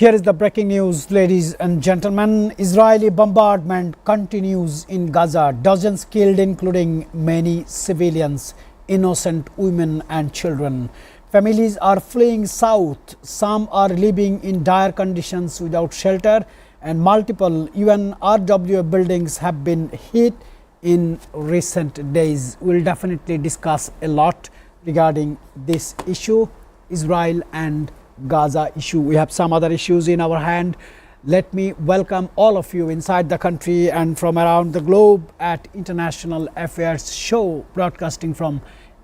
Here is the breaking news, ladies and gentlemen. Israeli bombardment continues in Gaza. Dozens killed, including many civilians, innocent women and children. Families are fleeing south. Some are living in dire conditions without shelter, and multiple UNRWA buildings have been hit in recent days. We'll definitely discuss a lot regarding this issue, Israel and Gaza issue. We have some other issues in our hand. Let me welcome all of you inside the country and from around the globe at International Affairs Show, broadcasting from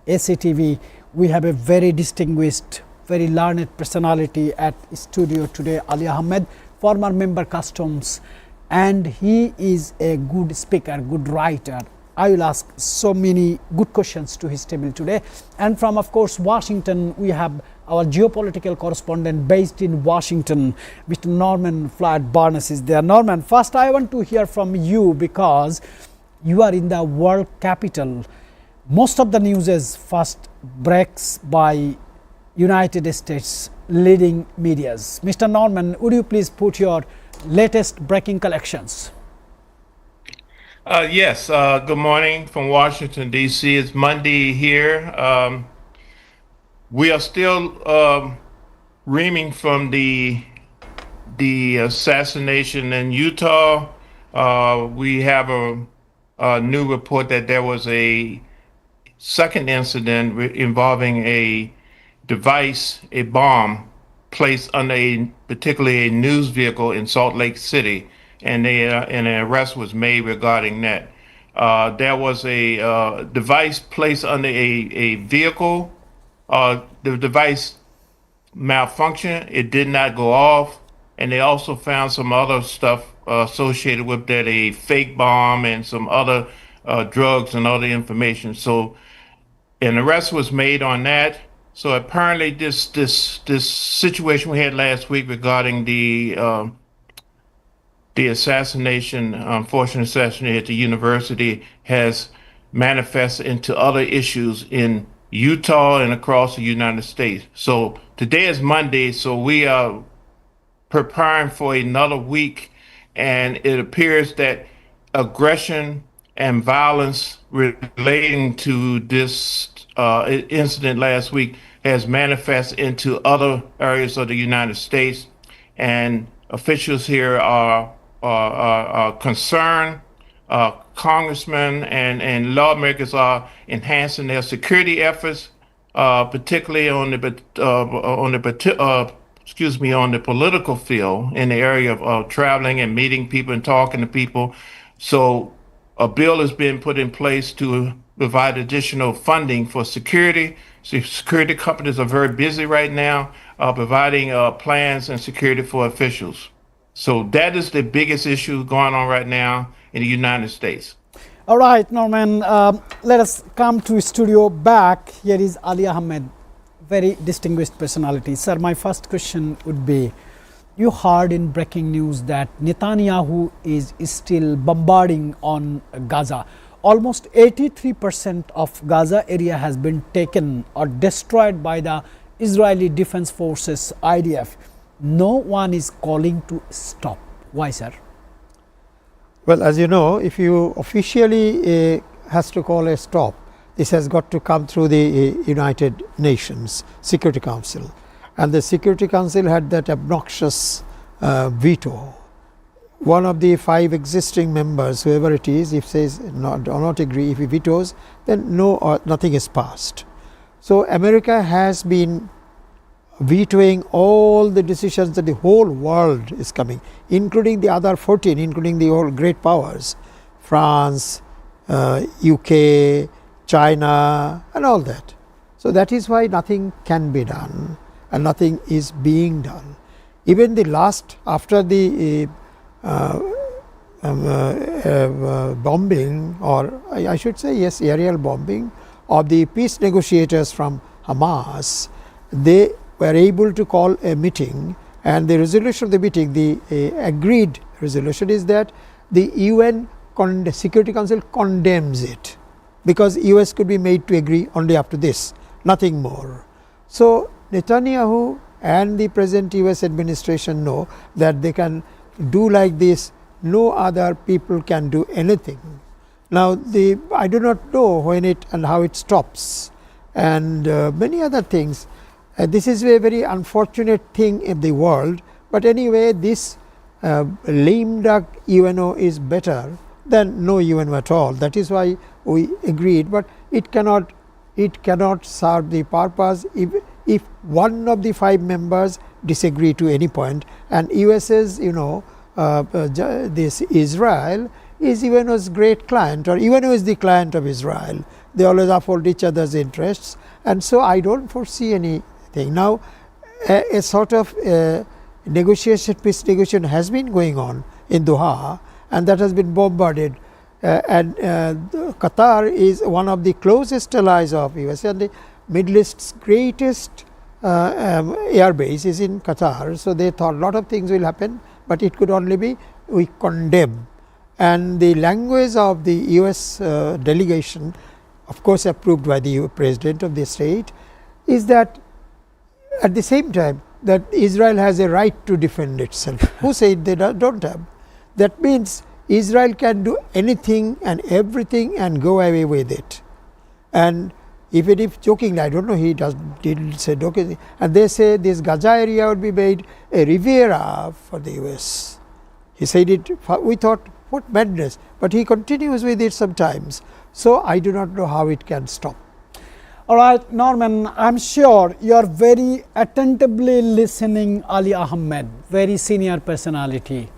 Satv. We have a very distinguished, very learned personality at studio today, Ali Ahmed, former member customs, and he is a good speaker, good writer. I will ask so many good questions to his table today. And from, of course, Washington, we have our geopolitical correspondent based in Washington, Mr. Norman Floyd Barnes is there. Norman, first I want to hear from you because you are in the world capital. Most of the news is first breaks by United States leading medias. Mr. Norman, would you please put your latest breaking collections? Yes, good morning from Washington, D.C. It's Monday here. We are still reaming from the assassination in Utah. We have a new report that there was a second incident involving a device, a bomb, placed under particularly a news vehicle in Salt Lake City. And an arrest was made regarding that. There was a device placed under a vehicle. The device malfunctioned. It did not go off. And they also found some other stuff associated with that, a fake bomb and some other drugs and other information. So an arrest was made on that. So apparently this situation we had last week regarding the assassination, unfortunate assassination at the university, has manifested into other issues in Utah and across the United States. So today is Monday, so we are preparing for another week, and it appears that aggression and violence relating to this incident last week has manifested into other areas of the United States, and officials here are concerned. Congressmen and lawmakers are enhancing their security efforts, particularly on the political field, in the area of traveling and meeting people and talking to people. So a bill has been put in place to provide additional funding for security. So security companies are very busy right now providing plans and security for officials. So that is the biggest issue going on right now in the United States. All right, Norman, let us come to studio back. Here is Ali Ahmed, very distinguished personality. Sir, my first question would be, you heard in breaking news that Netanyahu is still bombarding on Gaza. Almost 83% of Gaza area has been taken or destroyed by the Israeli Defense Forces, IDF. No one is calling to stop. Why, sir? Well, as you know, if you officially has to call a stop, this has got to come through the United Nations Security Council. And the Security Council had that obnoxious veto. One of the 5 existing members, whoever it is, if says do not agree, if he vetoes, then nothing is passed. So America has been vetoing all the decisions that the whole world is coming, including the other 14, including the all great powers, France, UK, China, and all that. So that is why nothing can be done and nothing is being done. Even the last, after the bombing, or I should say, yes, aerial bombing of the peace negotiators from Hamas, they were able to call a meeting, and the resolution of the meeting, the agreed resolution, is that the UN Security Council condemns it, because US could be made to agree only after this, nothing more. So Netanyahu and the present US administration know that they can do like this, no other people can do anything. Now, I do not know when it and how it stops, and many other things. This is a very unfortunate thing in the world, but anyway, this lame duck UNO is better than no UNO at all. That is why we agreed, but it cannot serve the purpose if one of the 5 members disagree to any point, and US's this Israel is UNO's great client, or UNO is the client of Israel. They always uphold each other's interests, and so I don't foresee anything. Now, a sort of peace negotiation has been going on in Doha, and that has been bombarded. And Qatar is one of the closest allies of US, and the Middle East's greatest air base is in Qatar. So they thought a lot of things will happen, but it could only be we condemn. And the language of the US delegation, of course approved by the President of the state, is that at the same time that Israel has a right to defend itself. Who said they don't have? That means Israel can do anything and everything and go away with it. And even if jokingly, I don't know, he didn't say jokingly, and they say this Gaza area would be made a Riviera for the US. He said it, we thought, what madness, but he continues with it sometimes. So I do not know how it can stop. All right, Norman, I'm sure you're very attentively listening Ali Ahmed, very senior personality,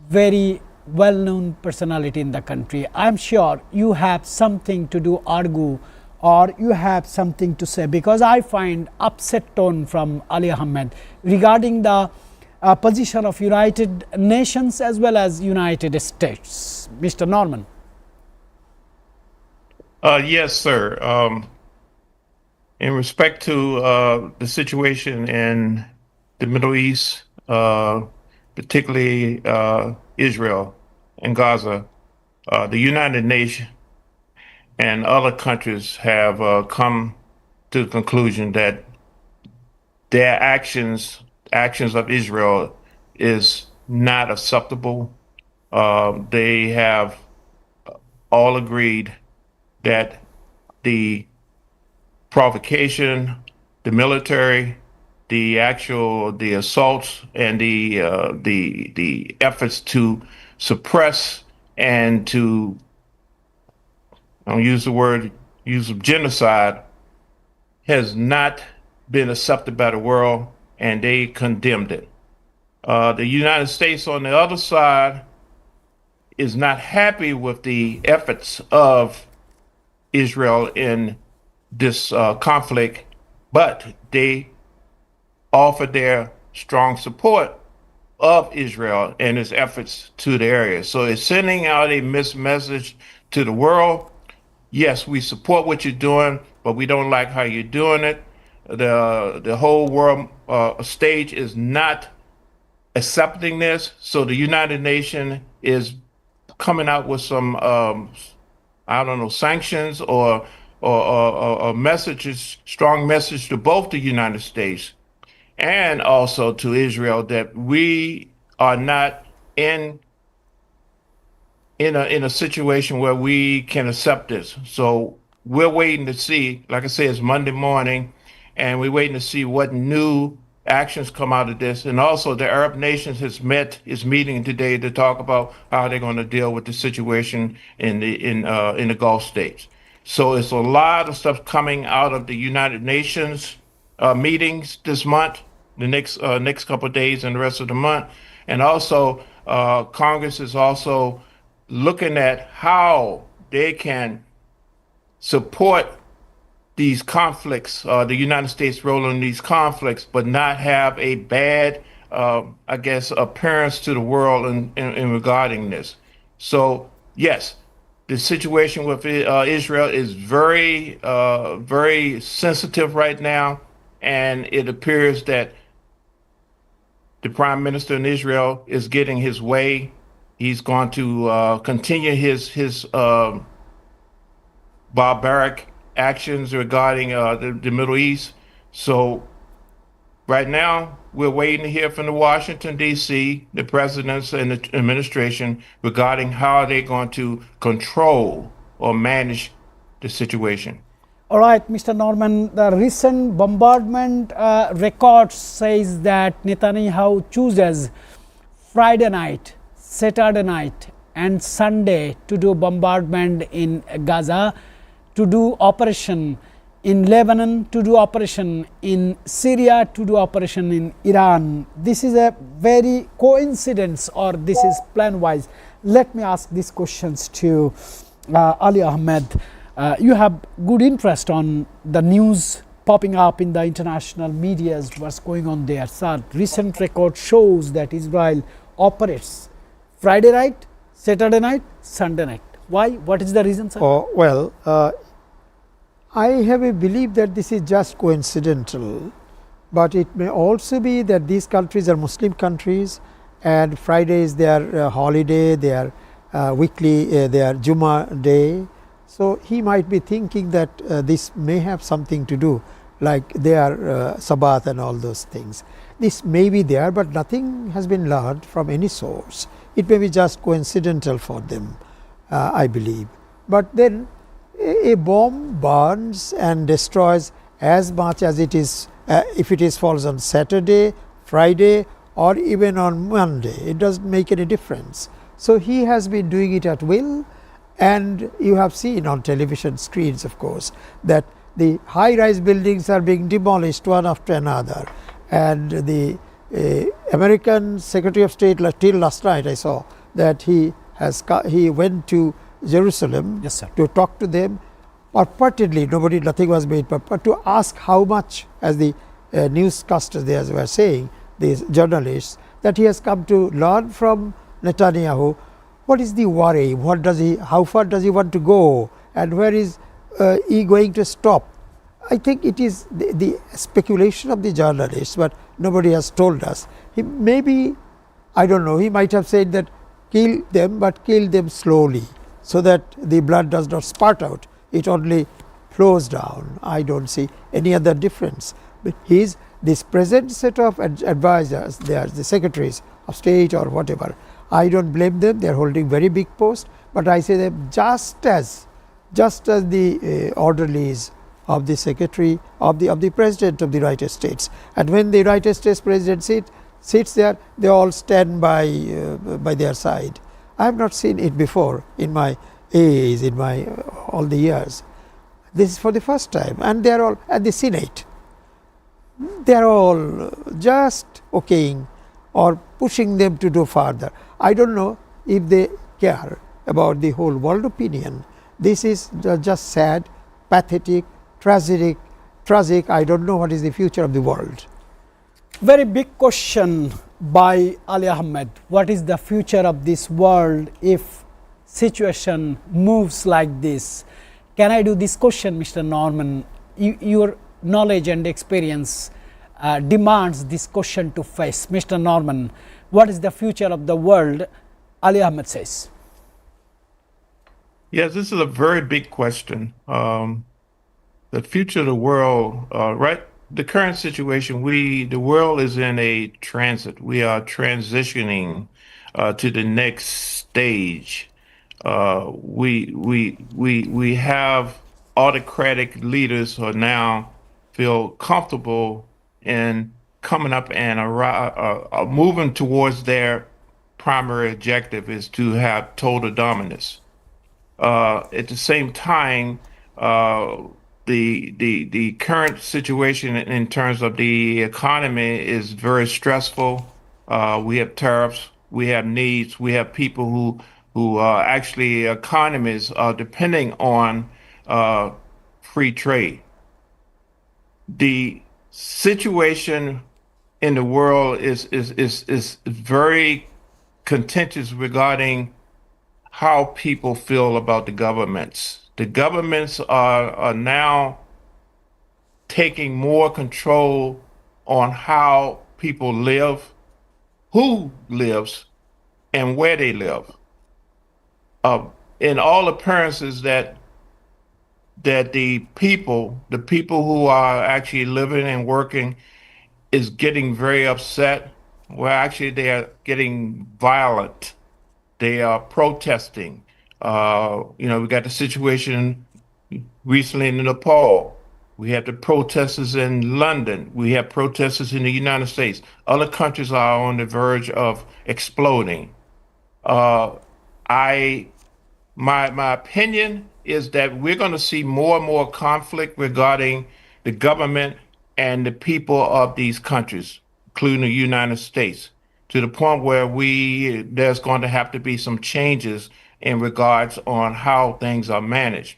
very well-known personality in the country. I'm sure you have something to argue, or you have something to say, because I find upset tone from Ali Ahmed regarding the position of United Nations as well as United States. Mr. Norman. Yes, sir. In respect to the situation in the Middle East, particularly Israel and Gaza, the United Nations and other countries have come to the conclusion that their actions of Israel is not acceptable. They have all agreed that the provocation, the military, the assaults, and the efforts to suppress and to, I'll use of genocide, has not been accepted by the world, and they condemned it. The United States, on the other side, is not happy with the efforts of Israel in this conflict, but they offer their strong support of Israel and its efforts to the area. So it's sending out a mixed message to the world. Yes, we support what you're doing, but we don't like how you're doing it. The whole world stage is not accepting this. So the United Nations is coming out with some, sanctions or messages, strong message to both the United States and also to Israel that we are not in a situation where we can accept this. So we're waiting to see, like I say, it's Monday morning, and we're waiting to see what new actions come out of this. And also the Arab nations is meeting today to talk about how they're going to deal with the situation in the Gulf states. So it's a lot of stuff coming out of the United Nations meetings this month, the next couple of days and the rest of the month. And also Congress is also looking at how they can support these conflicts, the United States role in these conflicts, but not have a bad, appearance to the world in regarding this. So yes, the situation with Israel is very, very sensitive right now, and it appears that the Prime Minister in Israel is getting his way. He's going to continue his barbaric actions regarding the Middle East. So Right now, we're waiting to hear from the Washington, D.C., the presidents and the administration regarding how they're going to control or manage the situation. All right, Mr. Norman, the recent bombardment record says that Netanyahu chooses Friday night, Saturday night, and Sunday to do bombardment in Gaza, to do operation in Lebanon, to do operation in Syria, to do operation in Iran. This is a very coincidence, or this is plan wise. Let me ask these questions to Ali Ahmed. You have good interest on the news popping up in the international media, what's going on there. Sir, recent record shows that Israel operates Friday night, Saturday night, Sunday night. Why? What is the reason, sir? Well, I have a belief that this is just coincidental, but it may also be that these countries are Muslim countries, and Friday is their holiday, their weekly, their Jummah day. So he might be thinking that this may have something to do, like their Sabbath and all those things. This may be there, but nothing has been learned from any source. It may be just coincidental for them, I believe. But then a bomb burns and destroys as much as it is, if it is falls on Saturday, Friday, or even on Monday. It doesn't make any difference. So he has been doing it at will. And you have seen on television screens, of course, that the high-rise buildings are being demolished one after another. And the American Secretary of State, till last night I saw that he went to Jerusalem, yes, sir, to talk to them. Purportedly, nothing was made, but to ask how much, as the newscasters there were saying, these journalists, that he has come to learn from Netanyahu. What is the worry? How far does he want to go? And where is he going to stop? I think it is the speculation of the journalists, but nobody has told us. Maybe, I don't know, he might have said that kill them, but kill them slowly, so that the blood does not spurt out. It only flows down. I don't see any other difference. But this present set of advisors, they are the secretaries of state or whatever, I don't blame them. They are holding very big posts, but I say them just as the orderlies of the secretary of the president of the United States. And when the United States president sits there, they all stand by their side. I have not seen it before in my age, in my all the years. This is for the first time, and they are all at the Senate. They are all just okaying or pushing them to do further. I don't know if they care about the whole world opinion. This is just sad, pathetic, tragic. I don't know what is the future of the world. Very big question by Ali Ahmed. What is the future of this world if situation moves like this? Can I do this question, Mr. Norman? Your knowledge and experience demands this question to face. Mr. Norman, what is the future of the world? Ali Ahmed says. Yes, this is a very big question. The future of the world, right? The current situation, the world is in a transit. We are transitioning to the next stage. We have autocratic leaders who are now feel comfortable in coming up and moving towards their primary objective is to have total dominance. At the same time, the current situation in terms of the economy is very stressful. We have tariffs, we have needs, we have people who actually economies are depending on free trade. The situation in the world is very contentious regarding how people feel about the governments. The governments are now taking more control on how people live, who lives, and where they live. In all appearances, that the people who are actually living and working is getting very upset. Well, actually, they are getting violent. They are protesting. We got the situation recently in Nepal. We have the protesters in London. We have protesters in the United States. Other countries are on the verge of exploding. Uh, I my opinion is that we're going to see more and more conflict regarding the government and the people of these countries, including the United States, to the point where we there's going to have to be some changes in regards on how things are managed.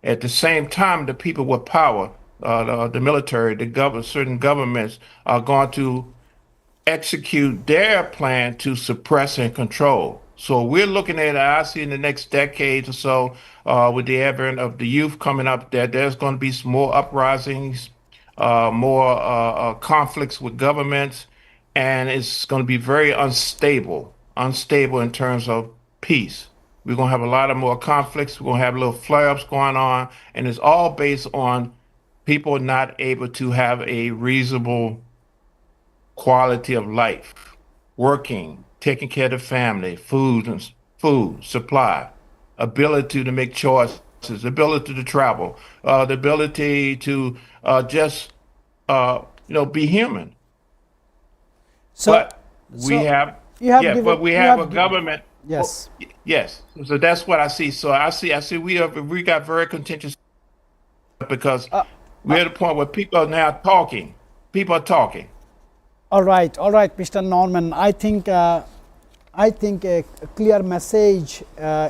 At the same time, the people with power, the military, certain governments are going to execute their plan to suppress and control. So we're looking at, I see in the next decade or so, with the advent of the youth coming up, that there's going to be some more uprisings, more conflicts with governments, and it's going to be very unstable in terms of peace. We're going to have a lot of more conflicts. We're going to have little flare-ups going on, and it's all based on people not able to have a reasonable quality of life, working, taking care of the family, food supply, ability to make choices, ability to travel, the ability to just be human. So, But we so have you have yeah, given, but we you have have a given, government. Oh, yes. yes. So that's what I see. So I see we got very contentious because Uh, we're at a point where people are now talking. People are talking. all right, Mr. Norman. I think a clear message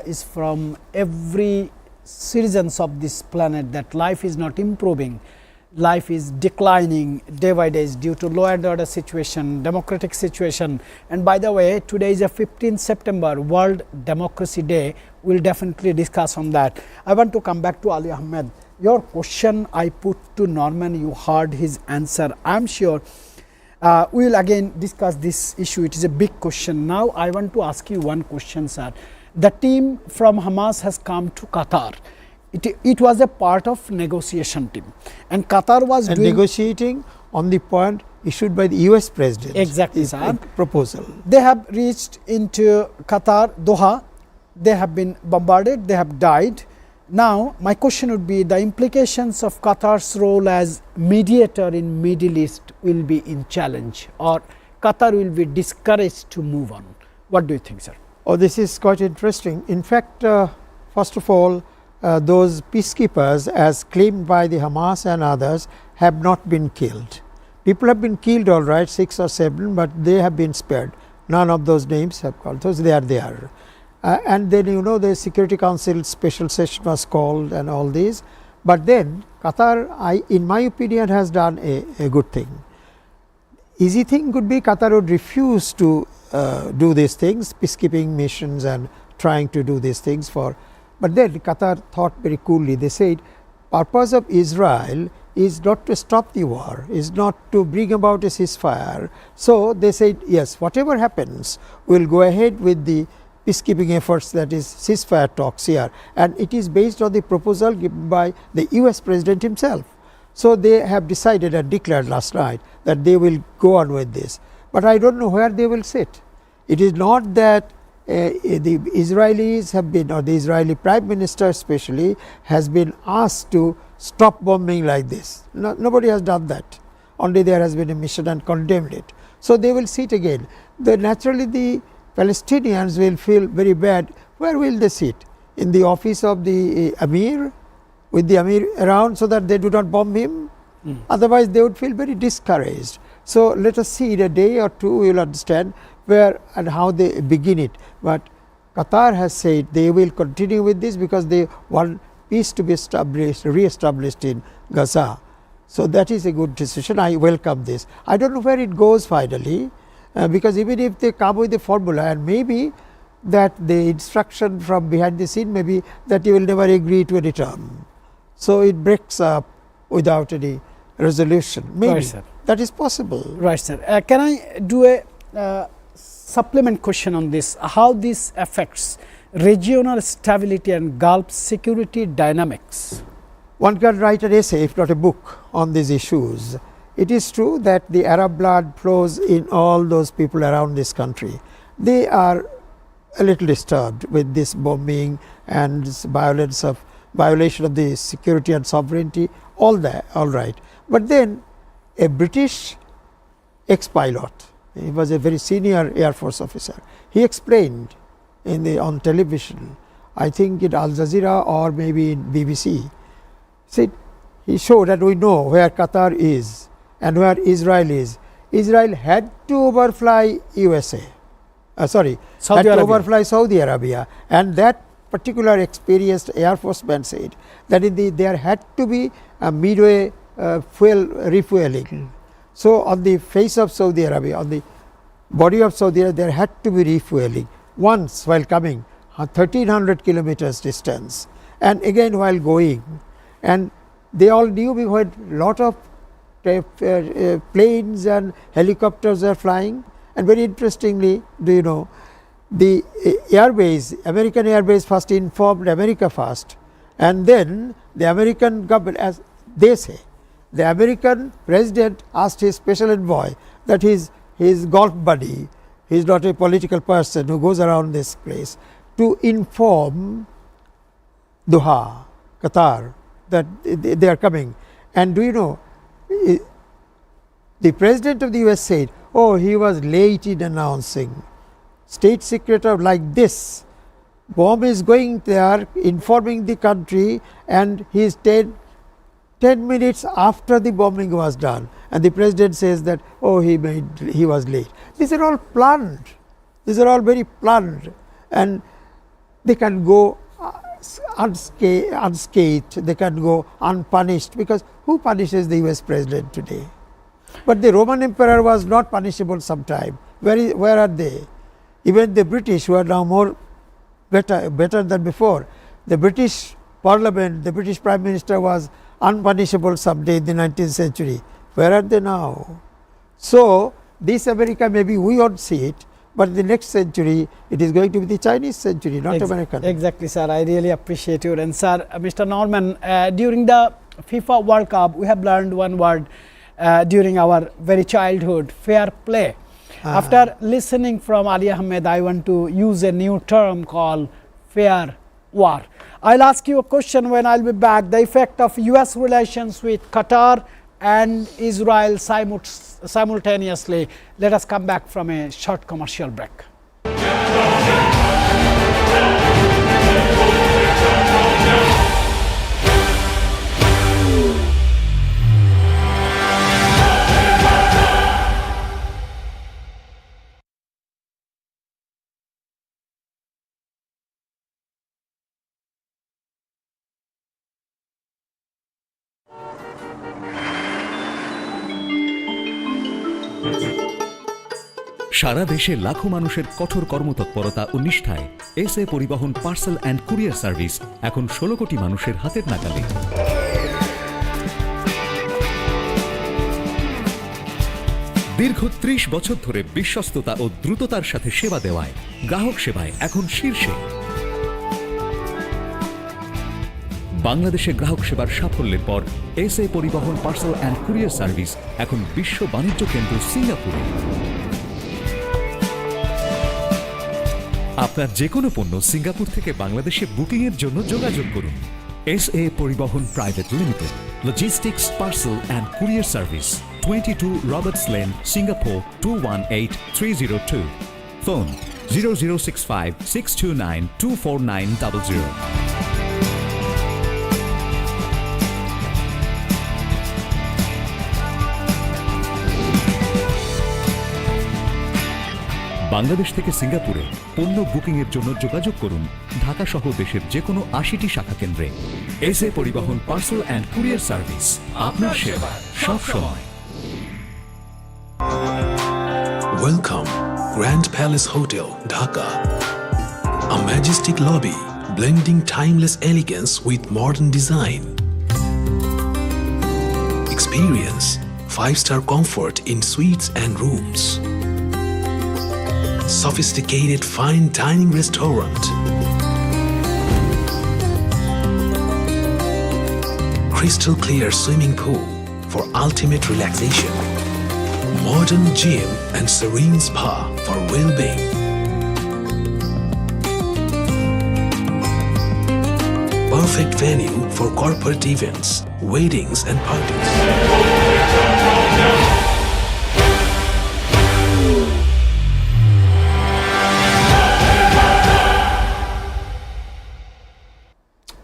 is from every citizens of this planet that life is not improving. Life is declining day by day due to law and order situation, democratic situation. And by the way, today is a 15th September, World Democracy Day. We'll definitely discuss on that. I want to come back to Ali Ahmed. Your question I put to Norman, you heard his answer. I'm sure we will again discuss this issue. It is a big question. Now I want to ask you one question, sir. The team from Hamas has come to Qatar. It was a part of negotiation team, and Qatar was doing negotiating on the point issued by the US President. Exactly, sir. Proposal. They have reached into Qatar, Doha. They have been bombarded. They have died. Now, my question would be the implications of Qatar's role as mediator in Middle East will be in challenge, or Qatar will be discouraged to move on. What do you think, sir? Oh, this is quite interesting. In fact, first of all, those peacekeepers, as claimed by the Hamas and others, have not been killed. People have been killed, all right, 6 or 7, but they have been spared. None of those names have called. Those they are there. And then the Security Council special session was called and all these. But then Qatar, in my opinion, has done a good thing. Easy thing could be Qatar would refuse to do these things, peacekeeping missions and trying to do these things for. But then Qatar thought very coolly. They said, purpose of Israel is not to stop the war, is not to bring about a ceasefire. So they said, yes, whatever happens, we'll go ahead with the peacekeeping efforts, that is ceasefire talks here. And it is based on the proposal given by the US President himself. So they have decided and declared last night that they will go on with this. But I don't know where they will sit. It is not that the Israelis have been, or the Israeli Prime Minister especially, has been asked to stop bombing like this. Nobody has done that. Only there has been a mission and condemned it. So they will sit again. Naturally, the Palestinians will feel very bad. Where will they sit? In the office of the Amir, with the Amir around, so that they do not bomb him? Otherwise, they would feel very discouraged. So let us see in a day or two, we will understand where and how they begin it. But Qatar has said they will continue with this because they want peace to be re-established in Gaza. So that is a good decision. I welcome this. I don't know where it goes finally, because even if they come with a formula, and maybe that the instruction from behind the scene may be that you will never agree to any term. So it breaks up without any resolution. Maybe Right, sir. that is possible. Right, sir. Can I do a supplement question on this? How this affects regional stability and Gulf security dynamics? One can write an essay, if not a book, on these issues. it is true that the Arab blood flows in all those people around this country. They are a little disturbed with this bombing and this violation of the security and sovereignty, all that, all right. But then a British ex-pilot, he was a very senior Air Force officer, he explained on television, I think in Al Jazeera or maybe in BBC, said he showed that we know where Qatar is and where Israel is. Israel had to overfly USA, Saudi had to Arabia. overfly Saudi Arabia, and that particular experienced Air Force man said that there had to be a midway refueling. So on the face of Saudi Arabia, on the body of Saudi Arabia, there had to be refueling once while coming 1300 kilometers distance, and again while going. And they all knew we had lot of planes and helicopters are flying. And very interestingly, do you know, the airways, American Airways first informed America first, and then the American government, as they say, the American president asked his special envoy, that his golf buddy, he is not a political person who goes around this place, to inform Doha, Qatar, that they are coming. And do you know, the president of the US said, oh, he was late in announcing. State secretary like this, bomb is going there, informing the country, and he is 10 minutes after the bombing was done, and the president says that, oh, he was late. These are all planned. These are all very planned, and they can go unscathed, they can go unpunished, because who punishes the US president today? But the Roman emperor was not punishable sometime. Where are they? Even the British, who are now more better than before, the British Parliament, the British Prime Minister was unpunishable someday in the 19th century. Where are they now? So this America, maybe we won't see it, but in the next century it is going to be the Chinese century, not American. Exactly, sir. I really appreciate your answer. Mr. Norman, during the FIFA World Cup, we have learned one word during our very childhood, fair play. After listening from Ali Ahmed, I want to use a new term called fair war. I'll ask you a question when I'll be back. The effect of US relations with Qatar and Israel simultaneously. Let us come back from a short commercial break. সারা দেশে লাখো মানুষের কঠোর কর্মতৎপরতা ও নিষ্ঠায় SA পরিবহন parcel and courier service এখন 16 কোটি মানুষের হাতের নাগালে। দীর্ঘ 30 বছর ধরে বিশ্বস্ততা ও দ্রুততার সাথে সেবা দেওয়ায় গ্রাহক সেবায় এখন শীর্ষে। বাংলাদেশে গ্রাহক সেবার সাফল্যের পর এসএ পরিবহন পার্সেল অ্যান্ড কুরিয়ার সার্ভিস এখন বিশ্ব বাণিজ্য কেন্দ্র সিঙ্গাপুরে। আপনার যে কোনো পণ্য সিঙ্গাপুর থেকে বাংলাদেশে বুকিং এর জন্য যোগাযোগ করুন। এসএ পরিবহন private limited, logistics parcel and courier service, 22 Roberts lane, Singapore 218302। Phone 0065 629 24900। Bangladesh থেকে সিঙ্গাপুরে পণ্য বুকিং এর জন্য যোগাযোগ করুন ঢাকা সহ দেশের যে কোনো 80টি শাখা কেন্দ্রে। এসএ পরিবহন পার্সেল অ্যান্ড কুরিয়ার সার্ভিস, আপনার সেবা সব সময়। Welcome, Grand Palace Hotel, Dhaka. A majestic lobby blending timeless elegance with modern design. Experience 5-star comfort in suites and rooms. Sophisticated fine dining restaurant. Crystal clear swimming pool for ultimate relaxation. Modern gym and serene spa for well-being. Perfect venue for corporate events, weddings and parties.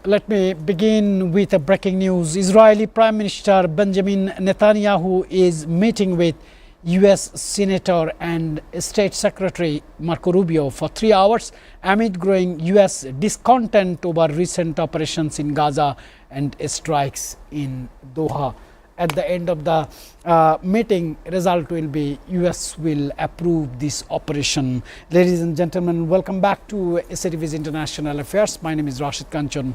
Let me begin with a breaking news. Israeli Prime Minister Benjamin Netanyahu is meeting with US Senator and State Secretary Marco Rubio for 3 hours amid growing US discontent over recent operations in Gaza and strikes in Doha. At the end of the meeting, result will be US will approve this operation. Ladies and gentlemen, welcome back to Satv's International Affairs. My name is Rashid Kanchan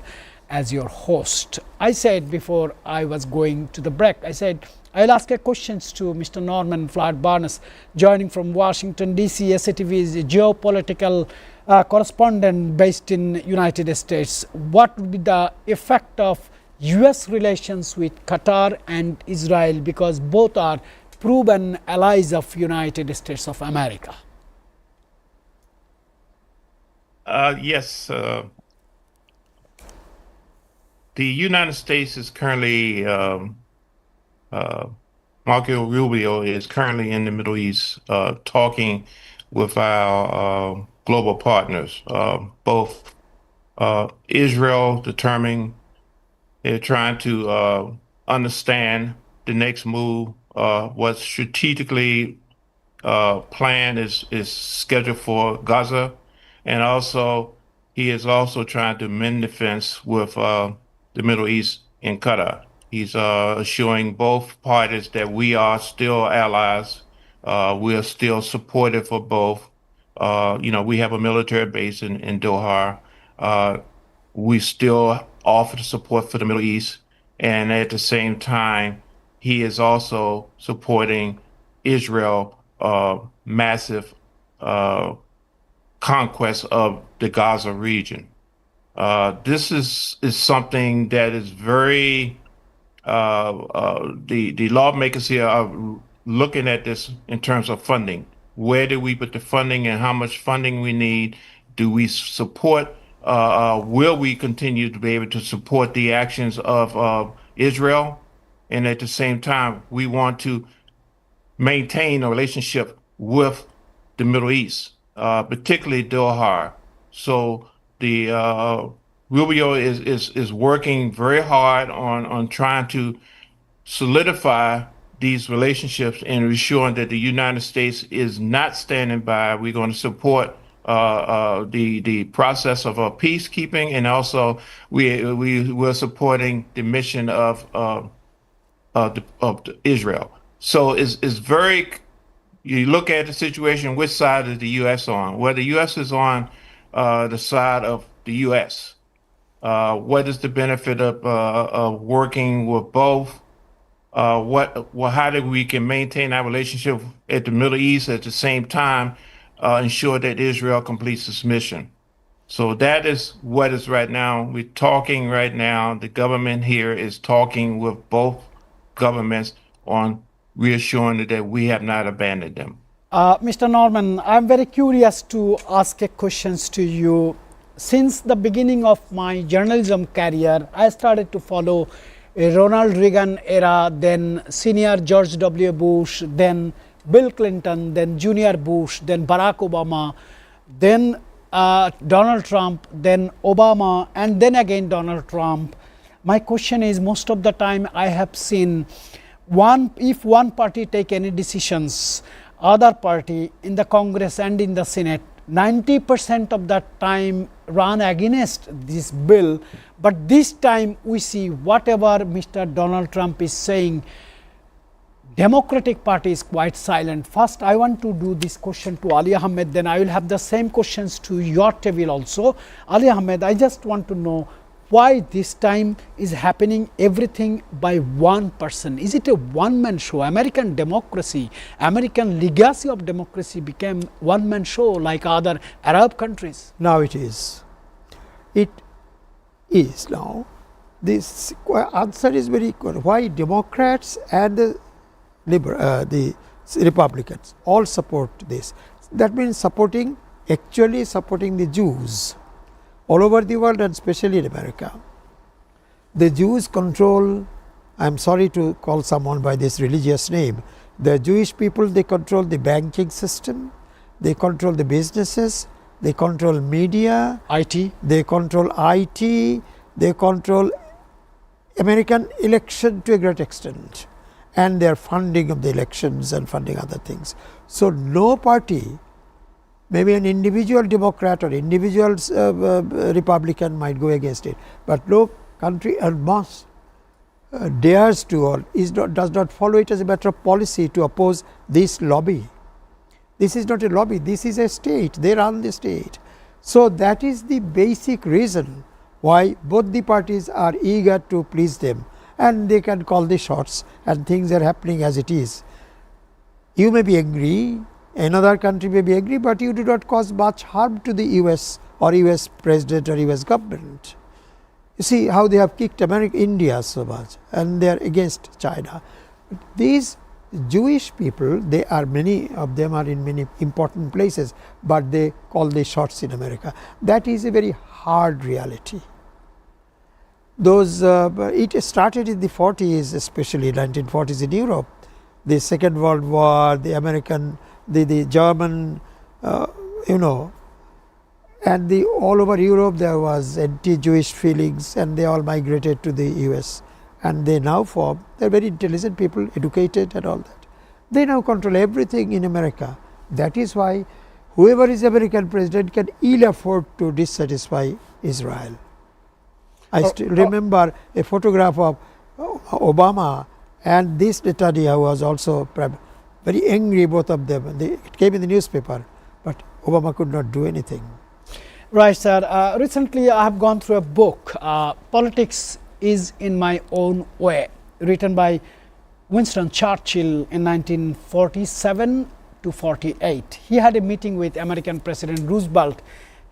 as your host. I said before I was going to the break, I said I'll ask questions to Mr. Norman Floyd Barnes, joining from Washington DC. Satv is a geopolitical correspondent based in United States. What would be the effect of US relations with Qatar and Israel, because both are proven allies of United States of America? Yes, the United States is currently, Marco Rubio is currently in the Middle East talking with our global partners, both Israel determining they're trying to understand the next move, what strategically plan is scheduled for Gaza, and also he is also trying to mend the fence with the Middle East and Qatar. He's assuring both parties that we are still allies. We are still supportive of both. We have a military base in Doha. We still offer the support for the Middle East, and at the same time, he is also supporting Israel massive conquest of the Gaza region. This is something that is very the lawmakers here are looking at this in terms of funding. Where do we put the funding and how much funding we need? Do we support? Will we continue to be able to support the actions of Israel? And at the same time, we want to maintain a relationship with the Middle East, particularly Doha. So the Rubio is working very hard on trying to solidify these relationships and ensuring that the United States is not standing by. We're going to support the process of peacekeeping, and also we're supporting the mission of Israel. So it's very. You look at the situation. Which side is the U.S. on? Well, the U.S. is on the side of the U.S. What is the benefit of working with both? How do we can maintain our relationship at the Middle East at the same time ensure that Israel completes its mission? So that is what is right now. We're talking right now. The government here is talking with both governments on reassuring that we have not abandoned them. Mr. Norman, I'm very curious to ask questions to you. Since the beginning of my journalism career, I started to follow a Ronald Reagan era, then senior George W. Bush, then Bill Clinton, then Junior Bush, then Barack Obama, then Donald Trump, then Obama, and then again Donald Trump. My question is, most of the time I have seen if one party take any decisions, other party in the Congress and in the Senate 90% of that time run against this bill. But this time we see whatever Mr. Donald Trump is saying, Democratic Party is quite silent. First, I want to do this question to Ali Ahmed, then I will have the same questions to your table also. Ali Ahmed, I just want to know why this time is happening everything by one person. Is it a one-man show? American democracy, American legacy of democracy became one-man show like other Arab countries. Now it is. It is now. This answer is very good. Why Democrats and the Republicans all support this? That means actually supporting the Jews all over the world and especially in America. The Jews control, I am sorry to call someone by this religious name, the Jewish people, they control the banking system, they control the businesses, they control media, IT. they control IT, they control American election to a great extent, and their funding of the elections and funding other things. So no party, maybe an individual Democrat or individual Republican might go against it, but no country en masse dares to or does not follow it as a matter of policy to oppose this lobby. This is not a lobby, this is a state, they run the state. So that is the basic reason why both the parties are eager to please them, and they can call the shots, and things are happening as it is. You may be angry, another country may be angry, but you do not cause much harm to the US or US president or US government. You see how they have kicked India so much, and they are against China. These Jewish people, they are, many of them are in many important places, but they call the shots in America. That is a very hard reality. Those it started in the 40s, especially 1940s in Europe. The Second World War, the American, the German, and all over Europe there was anti-Jewish feelings, and they all migrated to the US. And they now form, they are very intelligent people, educated and all that. They now control everything in America. That is why whoever is American president can ill afford to dissatisfy Israel. I still remember a photograph of Obama and this Netanyahu was also very angry, both of them. It came in the newspaper, but Obama could not do anything. Right, sir. Recently I have gone through a book, Politics is in My Own Way, written by Winston Churchill in 1947 to 48. He had a meeting with American President Roosevelt.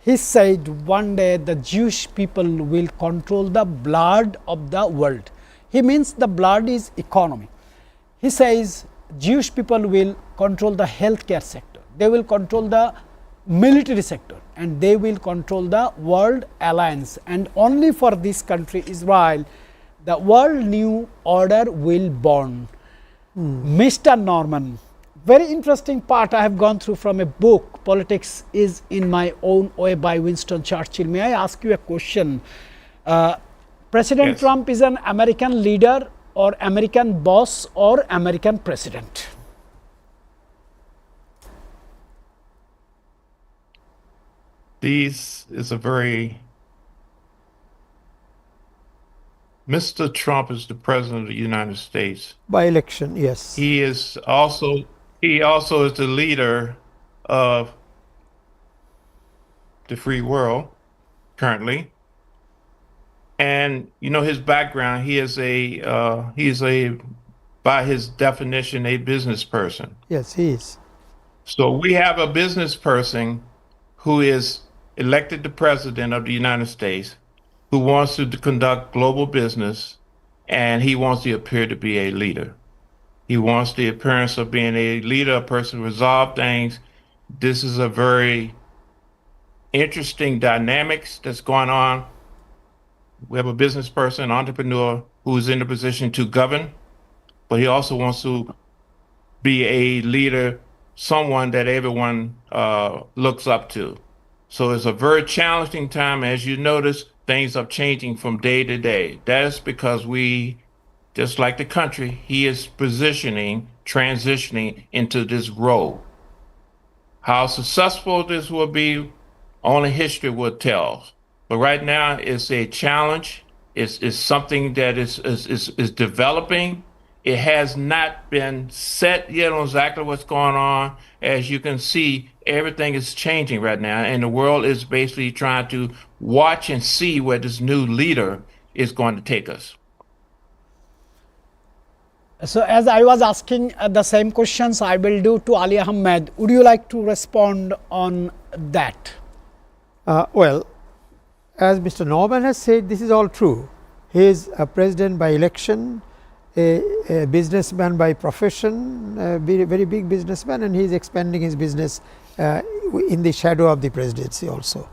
He said one day the Jewish people will control the blood of the world. He means the blood is economy. He says Jewish people will control the healthcare sector, they will control the military sector, and they will control the world alliance, and only for this country Israel the world new order will born. Mr. Norman, very interesting part I have gone through from a book, Politics is in My Own Way by Winston Churchill. May I ask you a question? President Yes. Trump is an American leader or American boss or American president? This is a very Mr. Trump is the president of the United States. By election, yes. He also is the leader of the free world currently. And his background, he is by his definition a business person. Yes, he is. So we have a business person who is elected the president of the United States, who wants to conduct global business, and he wants to appear to be a leader. He wants the appearance of being a leader, a person who resolve things. This is a very interesting dynamics that's going on. We have a business person, entrepreneur, who's in the position to govern, but he also wants to be a leader, someone that everyone looks up to. So it's a very challenging time. As you notice, things are changing from day to day. That is because we, just like the country, he is transitioning into this role. How successful this will be, only history will tell. But right now, it's a challenge. It's something that is developing. It has not been set yet on exactly what's going on. As you can see, everything is changing right now, and the world is basically trying to watch and see where this new leader is going to take us. So as I was asking the same questions, I will do to Ali Ahmed. Would you like to respond on that? Well, as Mr. Norman has said, this is all true. He is a president by election, a businessman by profession, a very big businessman, and he is expanding his business in the shadow of the presidency also,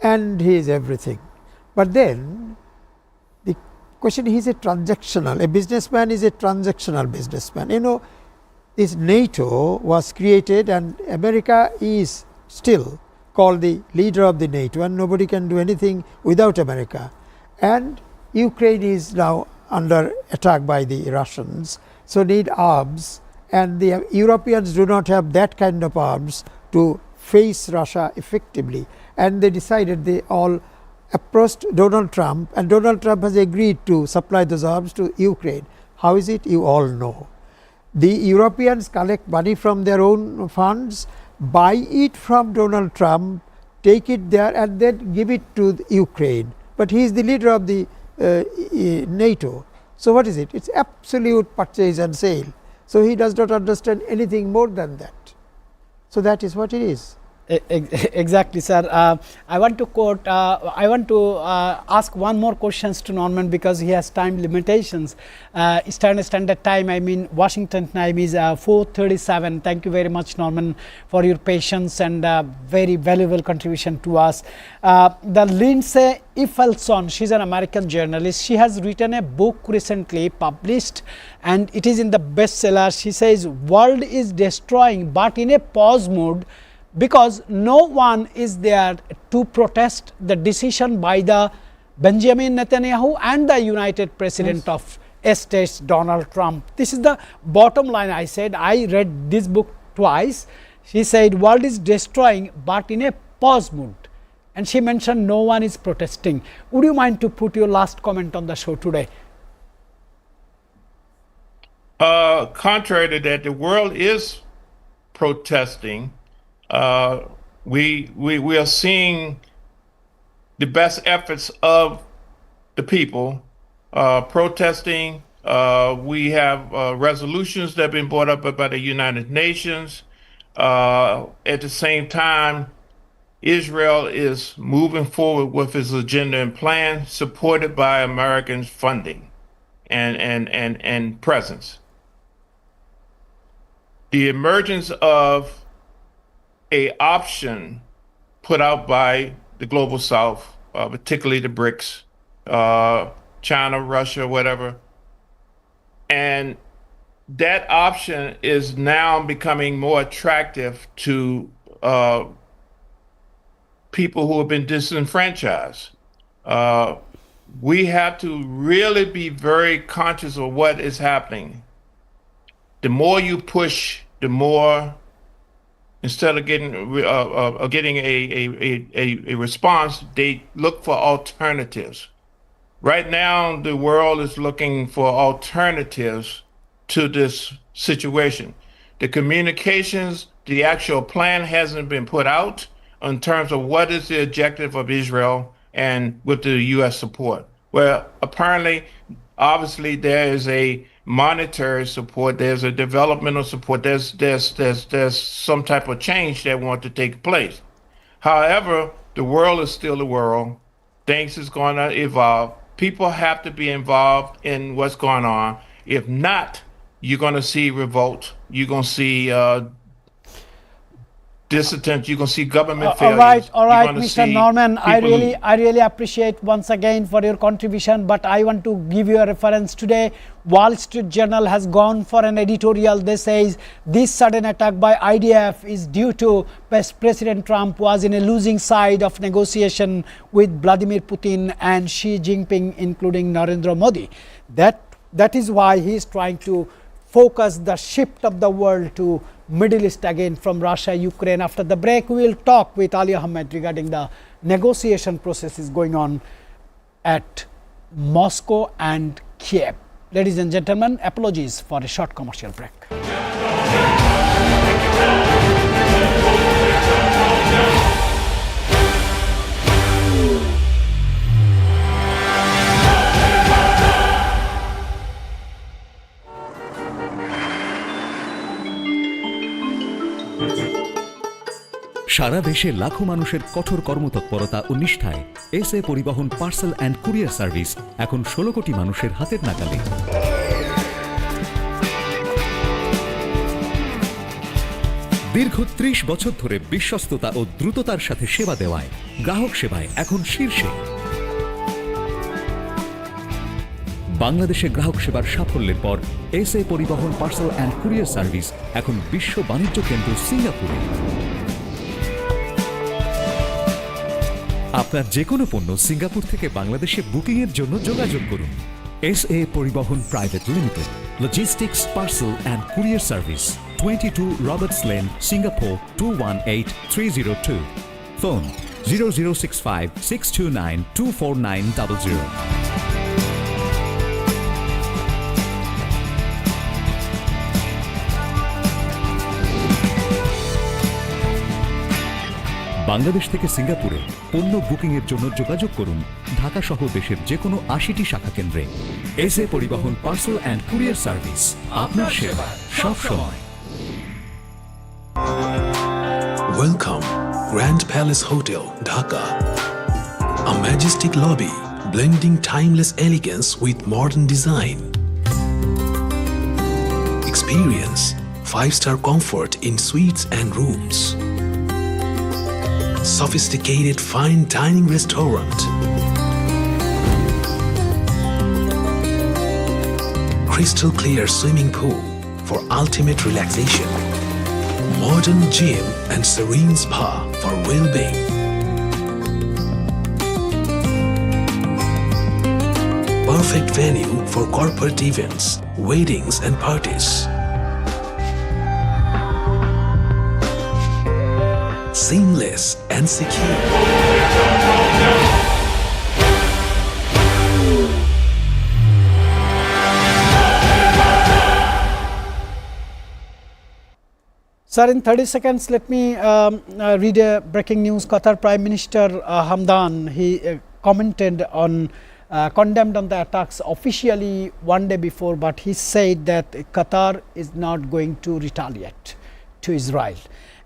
and he is everything. But then the question, he is a transactional, a businessman is a transactional businessman. You know, this NATO was created and America is still called the leader of the NATO, and nobody can do anything without America. And Ukraine is now under attack by the Russians, so need arms, and the Europeans do not have that kind of arms to face Russia effectively. And they decided, they all approached Donald Trump, and Donald Trump has agreed to supply those arms to Ukraine. How is it? You all know. The Europeans collect money from their own funds, buy it from Donald Trump, take it there and then give it to the Ukraine. But he is the leader of the NATO. So, what is it? It is absolute purchase and sale. So, he does not understand anything more than that. So, that is what it is. Exactly, sir. I want to quote, ask one more questions to Norman because he has time limitations. Eastern Standard Time, I mean Washington time is 4:37. Thank you very much, Norman, for your patience and very valuable contribution to us. The Lindsay Iffelson, she's an American journalist. She has written a book recently published and it is in the bestseller. She says, "World is destroying but in a pause mode, because no one is there to protest the decision by the Benjamin Netanyahu and the United President of States, Donald Trump." This is the bottom line. I said, I read this book twice. She said, "World is destroying but in a pause mode." And she mentioned no one is protesting. Would you mind to put your last comment on the show today? Contrary to that, the world is protesting. We are seeing the best efforts of the people protesting. We have resolutions that have been brought up by the United Nations. At the same time, Israel is moving forward with its agenda and plan, supported by American funding and presence. The emergence of a option put out by the global south, particularly the BRICS, China, Russia, whatever. And that option is now becoming more attractive to people who have been disenfranchised. We have to really be very conscious of what is happening. The more you push, the more, instead of getting a response, they look for alternatives. Right now, the world is looking for alternatives to this situation. The communications, the actual plan hasn't been put out in terms of what is the objective of Israel and with the U.S. support. Well, apparently, obviously, there is a monetary support, there's a developmental support, there's some type of change that wants to take place. However, the world is still the world. Things is going to evolve. People have to be involved in what's going on. If not, you're going to see revolt. You're going to see dissident. You're going to see government failures. All right, Mr. Norman. I really appreciate once again for your contribution. But I want to give you a reference today. Wall Street Journal has gone for an editorial. They says this sudden attack by IDF is due to President Trump was in a losing side of negotiation with Vladimir Putin and Xi Jinping, including Narendra Modi. That is why he is trying to focus the shift of the world to Middle East again from Russia, Ukraine. After the break, we will talk with Ali Ahmed regarding the negotiation processes going on at Moscow and Kiev. Ladies and gentlemen, apologies for a short commercial break. সারা দেশে লাখো মানুষের কঠোর কর্মতৎপরতা ও নিষ্ঠায় SA পরিবহন parcel and courier service এখন 16 কোটি মানুষের হাতের নাগালে। দীর্ঘ 30 বছর ধরে বিশ্বস্ততা ও দ্রুততার সাথে সেবা দেওয়ায় গ্রাহক সেবায় এখন শীর্ষে। বাংলাদেশে গ্রাহক সেবার সাফল্যের পর এসএ পরিবহন পার্সেল অ্যান্ড কুরিয়ার সার্ভিস এখন বিশ্ব বাণিজ্য কেন্দ্র সিঙ্গাপুরে। আপনার যে কোনো পণ্য সিঙ্গাপুর থেকে বাংলাদেশে বুকিং এর জন্য যোগাযোগ করুন। এসএ পরিবহন private limited, logistics parcel and courier service, 22 Roberts lane, Singapore 218302। Phone 0065 629 24900। Bangladesh থেকে সিঙ্গাপুরে পণ্য বুকিং এর জন্য যোগাযোগ করুন ঢাকা সহ দেশের যে কোনো 80টি শাখা কেন্দ্রে। এসএ পরিবহন পার্সেল অ্যান্ড কুরিয়ার সার্ভিস, আপনার সেবা সব সময়। Welcome, Grand Palace Hotel, Dhaka. A majestic lobby blending timeless elegance with modern design. Experience 5-star comfort in suites and rooms. Sophisticated fine dining restaurant. Crystal clear swimming pool for ultimate relaxation. Modern gym and serene spa for well-being. Perfect venue for corporate events, weddings and parties. Seamless and secure. Sir, in 30 seconds, let me read a breaking news. Qatar Prime Minister Hamdan, he commented on, condemned on the attacks officially one day before, but he said that Qatar is not going to retaliate to Israel.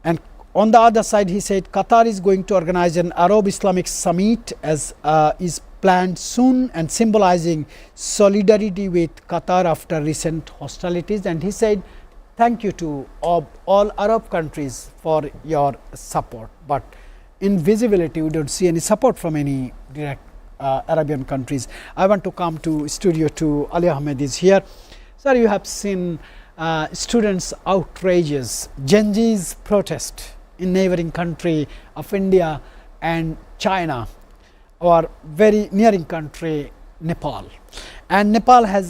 And on the other side, he said Qatar is going to organize an Arab Islamic summit as is planned soon, and symbolizing solidarity with Qatar after recent hostilities. And he said, thank you to all Arab countries for your support. But in visibility, we don't see any support from any direct Arabian countries. I want to come to studio to Ali Ahmed is here. Sir, you have seen students' outrages, Gen Z's protest in neighboring country of India and China, our very nearing country Nepal. And Nepal has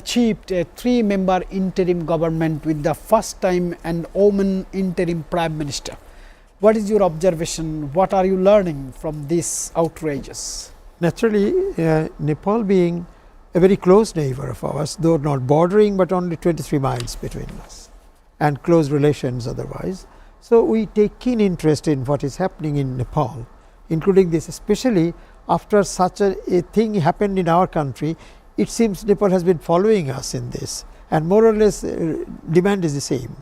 achieved a 3-member interim government with the first time an woman interim prime minister. What is your observation? What are you learning from these outrages? Naturally, Nepal being a very close neighbor of ours, though not bordering, but only 23 miles between us, and close relations otherwise. So we take keen interest in what is happening in Nepal, including this, especially after such a thing happened in our country. It seems Nepal has been following us in this, and more or less demand is the same.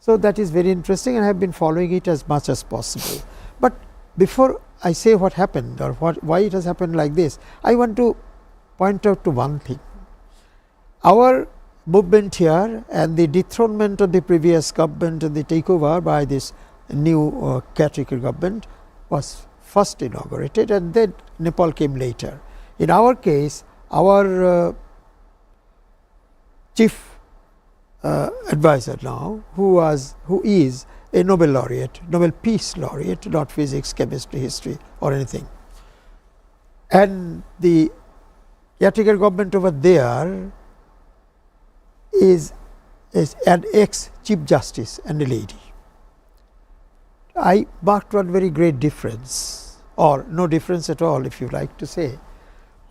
So that is very interesting, and I have been following it as much as possible. But before I say what happened or why it has happened like this, I want to point out to one thing. Our movement here and the dethronement of the previous government and the takeover by this new caretaker government was first inaugurated, and then Nepal came later. In our case, our chief advisor now, who is a Nobel laureate, Nobel Peace laureate, not physics, chemistry, history or anything, and the caretaker government over there is an ex-chief justice and a lady. I marked one very great difference, or no difference at all if you like to say.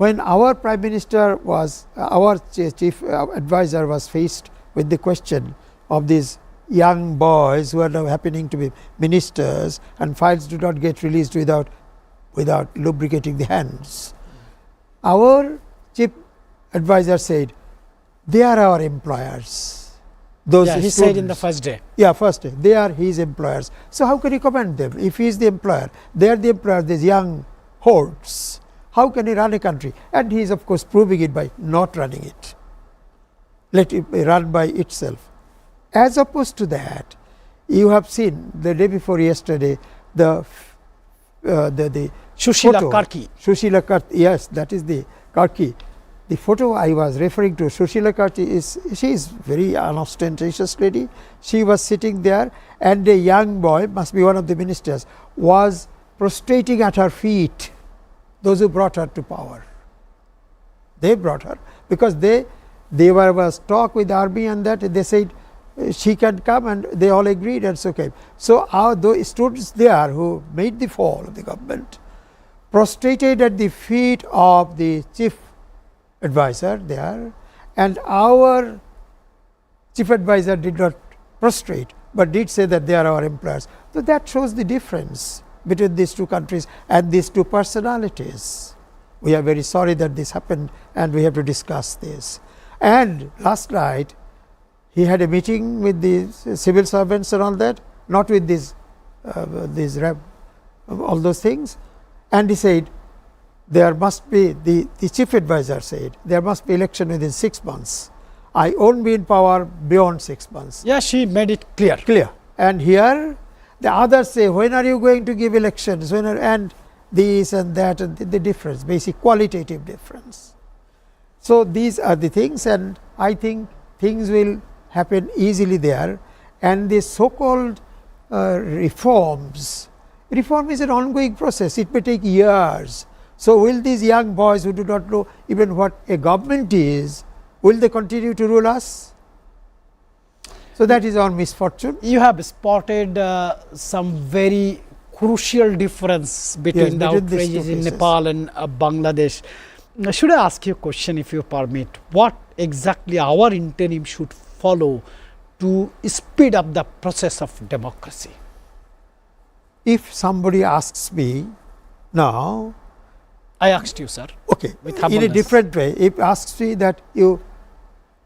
When our prime minister was, our chief advisor was faced with the question of these young boys who are now happening to be ministers, and files do not get released without lubricating the hands. Our chief advisor said, they are our employers, Those Yeah, he said in the students- first day. Yeah, first day. They are his employers. So how can he commend them? If he is the employer, they are the employer, these young hordes. How can he run a country? And he is of course proving it by not running it. Let it be run by itself. As opposed to that, you have seen the day before yesterday the Sushila photo. Karki. Sushila Karki, yes, that is the Karki. The photo I was referring to, Sushila Karki, she is very unostentatious lady. She was sitting there, and a young boy, must be one of the ministers, was prostrating at her feet. Those who brought her to power, they brought her because they was talk with army, and that they said she can come, and they all agreed, and so came. So those students there who made the fall of the government prostrated at the feet of the chief advisor there, and our chief advisor did not prostrate, but did say that they are our employers. So that shows the difference between these two countries and these two personalities. We are very sorry that this happened, and we have to discuss this. And last night he had a meeting with the civil servants and all that, not with these all those things, and he said there must be, the chief advisor said, there must be election within 6 months. I won't be in power beyond 6 months. Yeah, she made it clear. Clear. And here the others say, when are you going to give elections? When are, and this and that, and the difference, basic qualitative difference. So these are the things, and I think things will happen easily there. And the so-called reforms, reform is an ongoing process. It may take years. So will these young boys who do not know even what a government is, will they continue to rule us? So that is our misfortune. You have spotted some very crucial difference between the between these two outrages in cases. Nepal and Bangladesh. Should I ask you a question, if you permit? What exactly our interim should follow to speed up the process of democracy? If somebody asks me now, I asked you, sir. okay, With in a humbleness. different way, if asks me that you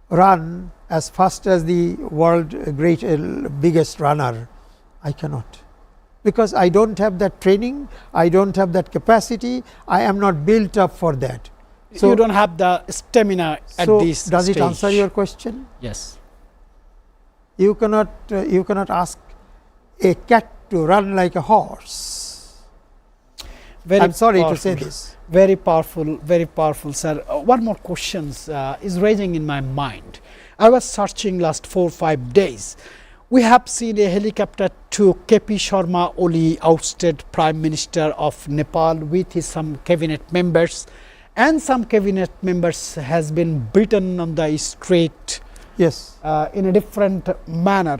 run as fast as the world biggest runner, I cannot, because I don't have that training, I don't have that capacity, I am not built up for that. So you don't have the stamina at so this does stage. it answer your question? Yes. You cannot ask a cat to run like a horse. Very I am sorry powerful. to say this. Very powerful, sir. One more question is raising in my mind. I was searching last 4 or 5 days. We have seen a helicopter to KP Sharma Oli, ousted Prime Minister of Nepal, with his some cabinet members, and some cabinet members has been beaten on the street Yes. in a different manner.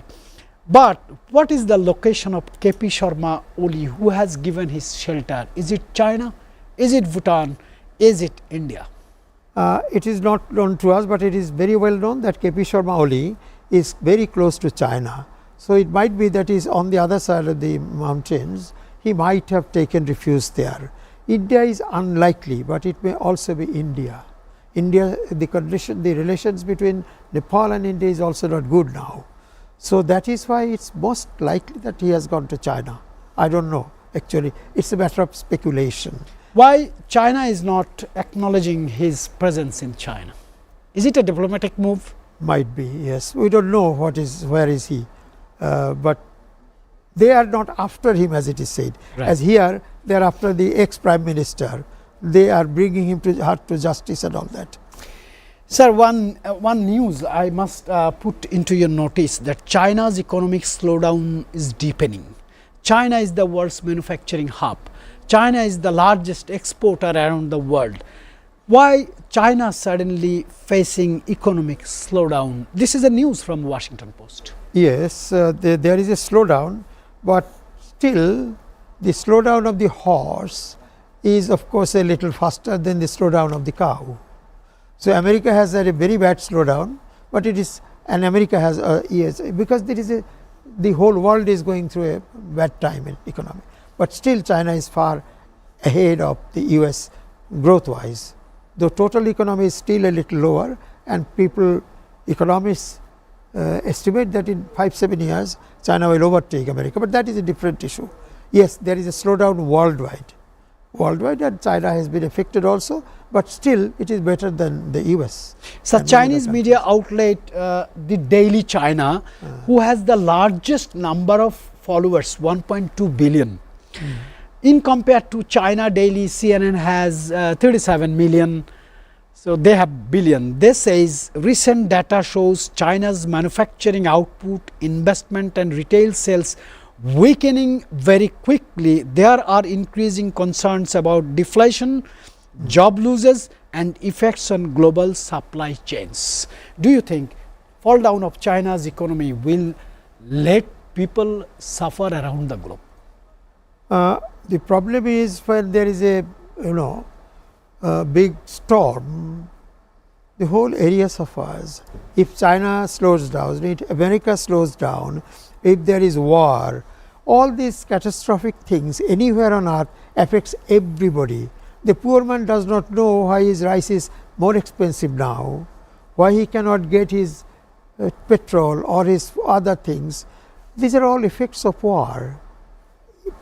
But what is the location of KP Sharma Oli, who has given his shelter? Is it China? Is it Bhutan? Is it India? It is not known to us, but it is very well known that KP Sharma Oli is very close to China. So it might be that he is on the other side of the mountains. He might have taken refuge there. India is unlikely, but it may also be India. India, the relations between Nepal and India is also not good now. So that is why it's most likely that he has gone to China. I don't know, actually. It's a matter of speculation. Why China is not acknowledging his presence in China? Is it a diplomatic move? Might be, yes. We don't know where is he, but they are not after him, as it is said. Right. As here, they are after the ex-prime minister. They are bringing him to justice and all that. Sir, one news I must put into your notice, that China's economic slowdown is deepening. China is the world's manufacturing hub. China is the largest exporter around the world. Why China suddenly facing economic slowdown? This is a news from Washington Post. Yes, there is a slowdown, but still the slowdown of the horse is of course a little faster than the slowdown of the cow. So America has had a very bad slowdown, but it is, and America has yes, because there is the whole world is going through a bad time in economy. But still China is far ahead of the US growth wise. The total economy is still a little lower, and economists estimate that in 5-7 years China will overtake America, but that is a different issue. Yes, there is a slowdown worldwide, and China has been affected also, but still it is better than the US. So and Chinese other media countries. outlet, the Daily China, who has the largest number of followers, 1.2 billion. In compared to China Daily, CNN has 37 million. So they have billion. This says recent data shows China's manufacturing output, investment and retail sales weakening very quickly. There are increasing concerns about deflation, job losses and effects on global supply chains. Do you think fall down of China's economy will let people suffer around the globe? The problem is when there is a big storm, the whole area suffers. If China slows down, if America slows down, if there is war, all these catastrophic things anywhere on earth affects everybody. The poor man does not know why his rice is more expensive now, why he cannot get his petrol or his other things. These are all effects of war.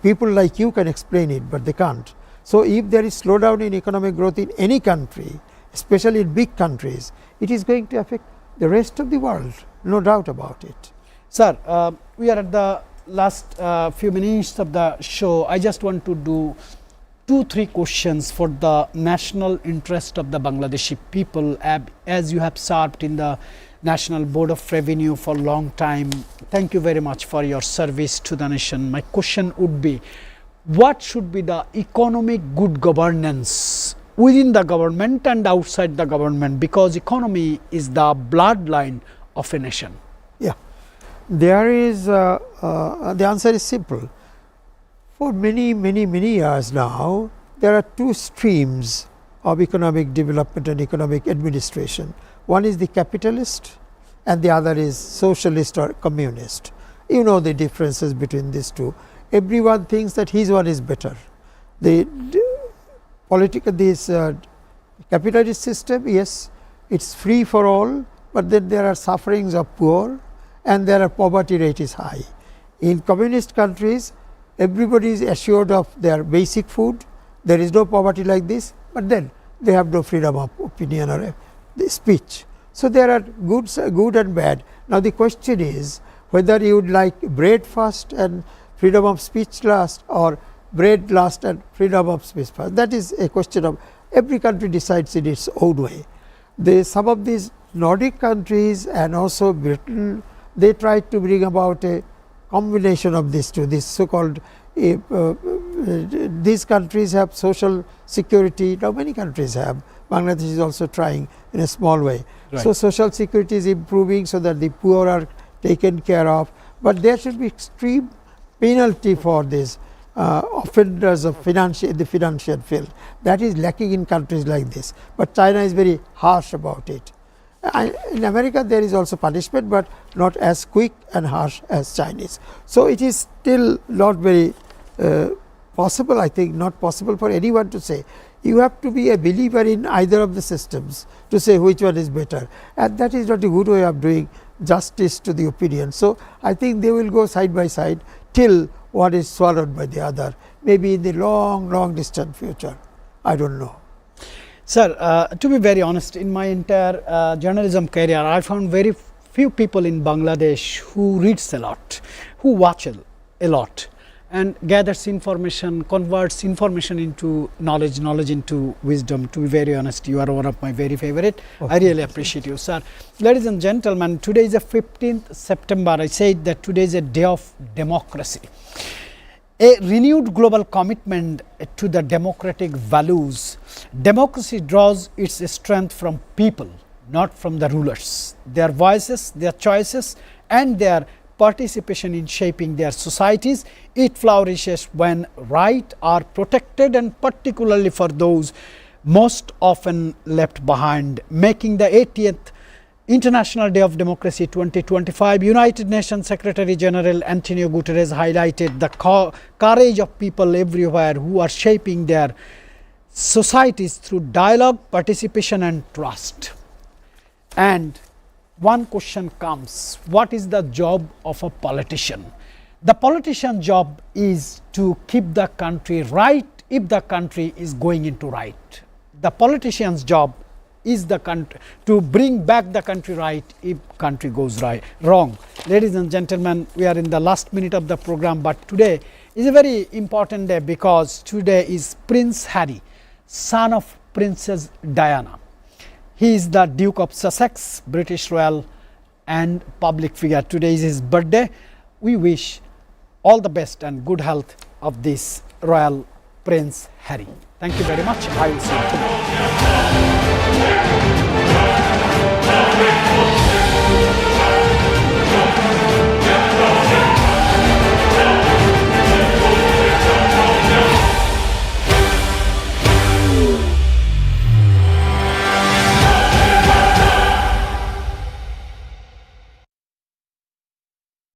People like you can explain it, but they can't. So if there is slowdown in economic growth in any country, especially in big countries, it is going to affect the rest of the world, no doubt about it. Sir, we are at the last few minutes of the show. I just want to do 2-3 questions for the national interest of the Bangladeshi people, as you have served in the National Board of Revenue for a long time. Thank you very much for your service to the nation. My question would be, what should be the economic good governance within the government and outside the government, because economy is the bloodline of a nation? Yeah, there is the answer is simple. For many years now, there are 2 streams of economic development and economic administration. One is the capitalist and the other is socialist or communist. You know the differences between these two. Everyone thinks that his one is better. The capitalist system, yes, it's free for all, but then there are sufferings of poor and there are poverty rate is high. In communist countries, everybody is assured of their basic food. There is no poverty like this, but then they have no freedom of opinion or speech. So there are good and bad. Now the question is whether you would like bread first and freedom of speech last, or bread last and freedom of speech first. That is a question of every country decides in its own way. Some of these Nordic countries and also Britain, they tried to bring about a combination of these two. This so-called these countries have social security. Now many countries have. Bangladesh is also trying in a small way. Right. So social security is improving so that the poor are taken care of, but there should be extreme penalty for these offenders of in the financial field. That is lacking in countries like this, but China is very harsh about it. In America there is also punishment, but not as quick and harsh as Chinese. So it is still not very possible, I think, not possible for anyone to say. You have to be a believer in either of the systems to say which one is better, and that is not a good way of doing justice to the opinion. So I think they will go side by side till one is swallowed by the other, maybe in the long distant future. I don't know. Sir, to be very honest, in my entire journalism career, I found very few people in Bangladesh who reads a lot, who watch a lot and gathers information, converts information into knowledge, knowledge into wisdom. To be very honest, you are one of my very favorite. I really appreciate you, sir. Ladies and gentlemen, today is the 15th September. I said that today is a day of democracy. A renewed global commitment to the democratic values. Democracy draws its strength from people, not from the rulers. Their voices, their choices and their participation in shaping their societies. It flourishes when rights are protected, and particularly for those most often left behind, making the 80th International Day of Democracy 2025. United Nations Secretary General Antonio Guterres highlighted the courage of people everywhere who are shaping their societies through dialogue, participation and trust. And one question comes: what is the job of a politician? The politician's job is to keep the country right if the country is going into right. The politician's job is to bring back the country right if country goes wrong. Ladies and gentlemen, we are in the last minute of the program, but today is a very important day because today is Prince Harry, son of Princess Diana. He is the Duke of Sussex, British royal and public figure. Today is his birthday. We wish all the best and good health of this royal Prince Harry. Thank you very much. I will see you tomorrow.